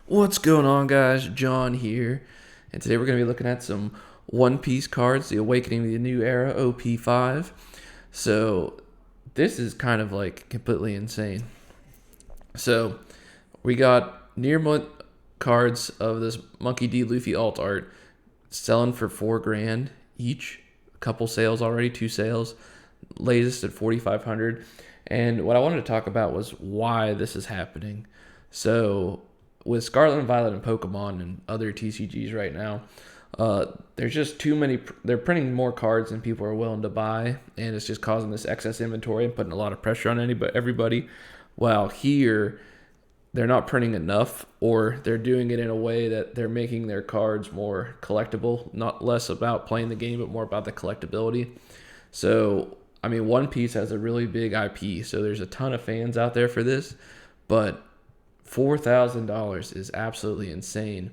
What's going on, guys? John here, and today we're going to be looking at some One Piece cards, the Awakening of the New Era OP5. So, this is kind of like completely insane. So, we got near month cards of this Monkey D. Luffy alt art selling for 4 grand each. A couple sales already, 2 sales, latest at 4,500. And what I wanted to talk about was why this is happening. So, with Scarlet and Violet and Pokemon and other TCGs right now, there's just too many. They're printing more cards than people are willing to buy, and it's just causing this excess inventory and putting a lot of pressure on everybody. While here, they're not printing enough, or they're doing it in a way that they're making their cards more collectible, not less about playing the game, but more about the collectability. So, I mean, One Piece has a really big IP, so there's a ton of fans out there for this, but $4,000 is absolutely insane.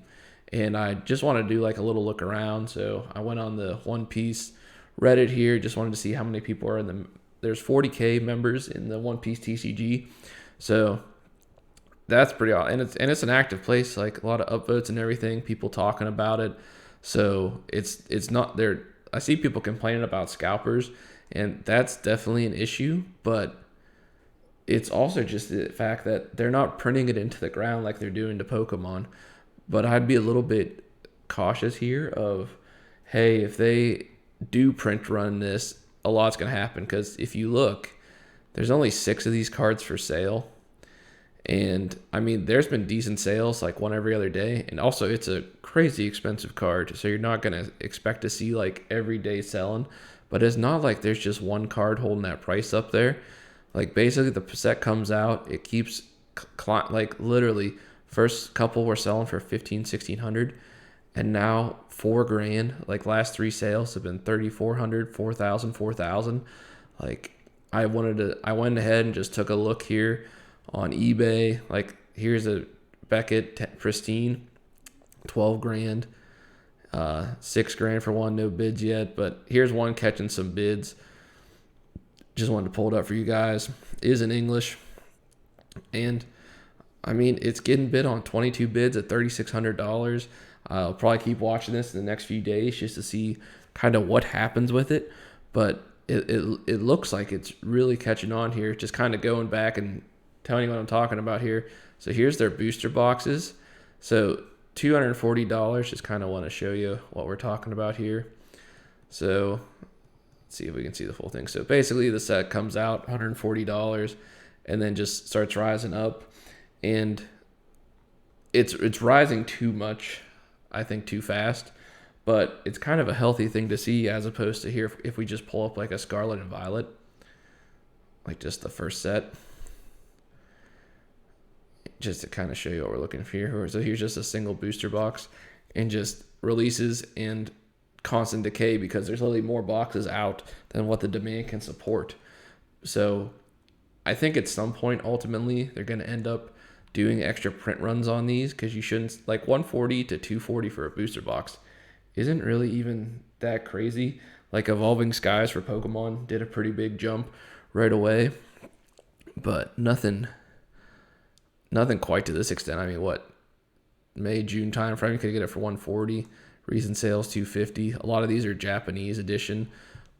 And I just want to do like a little look around. So I went on the One Piece Reddit here, just wanted to see how many people are in the. There's 40K members in the One Piece TCG. So that's pretty awesome. And it's an active place, like a lot of upvotes and everything, people talking about it. So it's not there. I see people complaining about scalpers, and that's definitely an issue, but it's also just the fact that they're not printing it into the ground like they're doing to Pokemon. But I'd be a little bit cautious here of, hey, if they do print run this, a lot's going to happen. Because if you look, there's only 6 of these cards for sale. And I mean, there's been decent sales, like one every other day. And also, it's a crazy expensive card. So you're not going to expect to see like every day selling. But it's not like there's just one card holding that price up there. Like basically, the set comes out, it keeps like literally first couple were selling for 15, 1600, and now 4 grand. Like last 3 sales have been 3,400, 4,000, 4,000. Like I went ahead and just took a look here on eBay. Like here's a Beckett pristine, 12 grand, 6 grand for one, no bids yet. But here's one catching some bids. Just wanted to pull it up for you guys. It is in English, and I mean it's getting bid on 22 bids at $3,600. I'll probably keep watching this in the next few days just to see kind of what happens with it, but it looks like it's really catching on here. Just kind of going back and telling you what I'm talking about here. So here's their booster boxes. So $240. Just kind of want to show you what we're talking about here. So see if we can see the full thing. So basically the set comes out $140 and then just starts rising up, and it's rising too much, I think too fast, but it's kind of a healthy thing to see as opposed to here if we just pull up like a Scarlet and Violet, like just the first set, just to kind of show you what we're looking for here. So here's just a single booster box and just releases and constant decay because there's literally more boxes out than what the demand can support. So I think at some point ultimately they're going to end up doing extra print runs on these, because you shouldn't, like 140 to 240 for a booster box isn't really even that crazy. Like Evolving Skies for Pokemon did a pretty big jump right away, but nothing quite to this extent. I mean, what, May, June time frame, you could get it for 140. Recent sales 250. A lot of these are Japanese edition,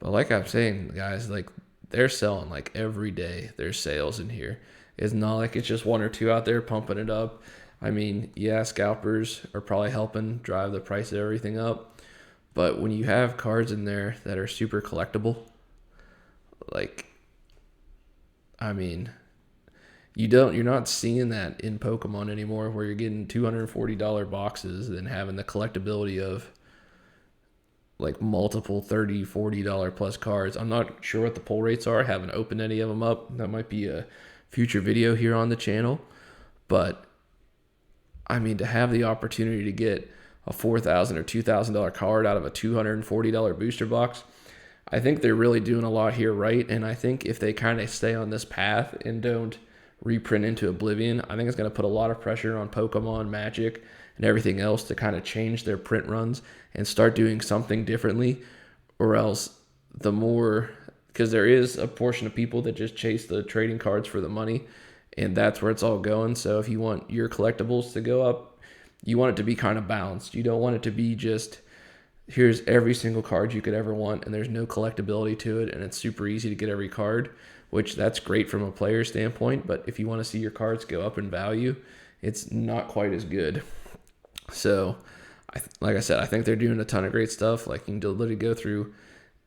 but like I'm saying, guys, like they're selling like every day. There's sales in here. It's not like it's just one or two out there pumping it up. I mean, yeah, scalpers are probably helping drive the price of everything up, but when you have cards in there that are super collectible, like, I mean, you're not seeing that in Pokemon anymore, where you're getting $240 boxes and having the collectability of like multiple $30, $40 plus cards. I'm not sure what the pull rates are. I haven't opened any of them up. That might be a future video here on the channel, but I mean, to have the opportunity to get a $4,000 or $2,000 card out of a $240 booster box, I think they're really doing a lot here right. And I think if they kind of stay on this path and don't reprint into oblivion, I think it's going to put a lot of pressure on Pokemon, Magic, and everything else to kind of change their print runs and start doing something differently, or else the more, because there is a portion of people that just chase the trading cards for the money, and that's where it's all going. So if you want your collectibles to go up, you want it to be kind of balanced. You don't want it to be just here's every single card you could ever want and there's no collectability to it and it's super easy to get every card, which that's great from a player standpoint, but if you want to see your cards go up in value, it's not quite as good. So, like I said, I think they're doing a ton of great stuff. Like you can literally go through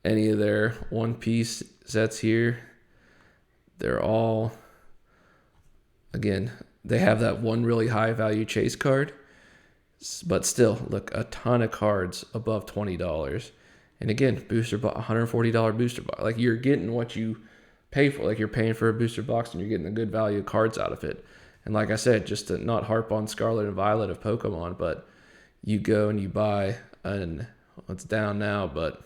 any of their One Piece sets here. They're all, again, they have that one really high value chase card, but still, look, a ton of cards above $20. And again, booster box, $140 booster box. Like you're getting what you pay for. Like you're paying for a booster box and you're getting a good value of cards out of it. And like I said, just to not harp on Scarlet and Violet of Pokemon, but you go and you buy an, it's down now, but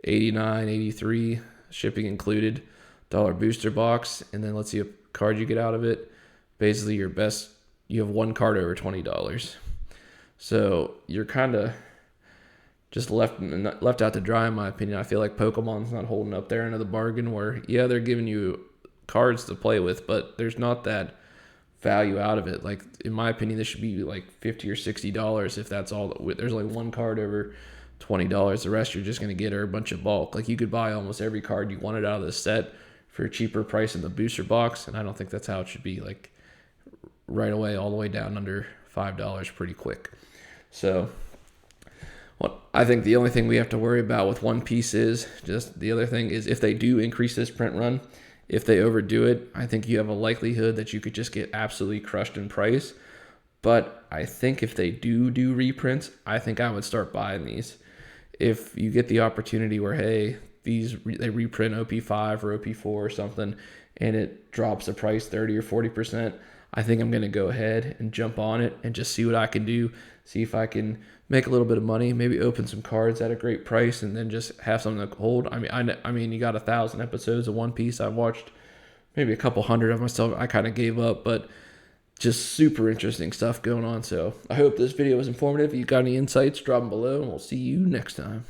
89, 83, shipping included, dollar booster box, and then let's see a card you get out of it. Basically, your best, you have one card over $20. So you're kind of just left out to dry, in my opinion. I feel like Pokemon's not holding up their end of the bargain where, yeah, they're giving you cards to play with, but there's not that value out of it. Like, in my opinion, this should be like $50 or $60 if that's all. There's only one card over $20. The rest you're just going to get are a bunch of bulk. Like, you could buy almost every card you wanted out of the set for a cheaper price in the booster box, and I don't think that's how it should be. Like, right away, all the way down under $5 pretty quick. So, I think the only thing we have to worry about with One Piece is just the other thing is if they do increase this print run, if they overdo it, I think you have a likelihood that you could just get absolutely crushed in price. But I think if they do reprints, I think I would start buying these. If you get the opportunity where, hey, they reprint OP5 or OP4 or something, and it drops the price 30 or 40%, I think I'm going to go ahead and jump on it and just see what I can do. See if I can make a little bit of money, maybe open some cards at a great price, and then just have something to hold. I mean, you got 1,000 episodes of One Piece. I've watched maybe a couple hundred of myself. I kind of gave up, but just super interesting stuff going on. So I hope this video was informative. If you got any insights, drop them below, and we'll see you next time.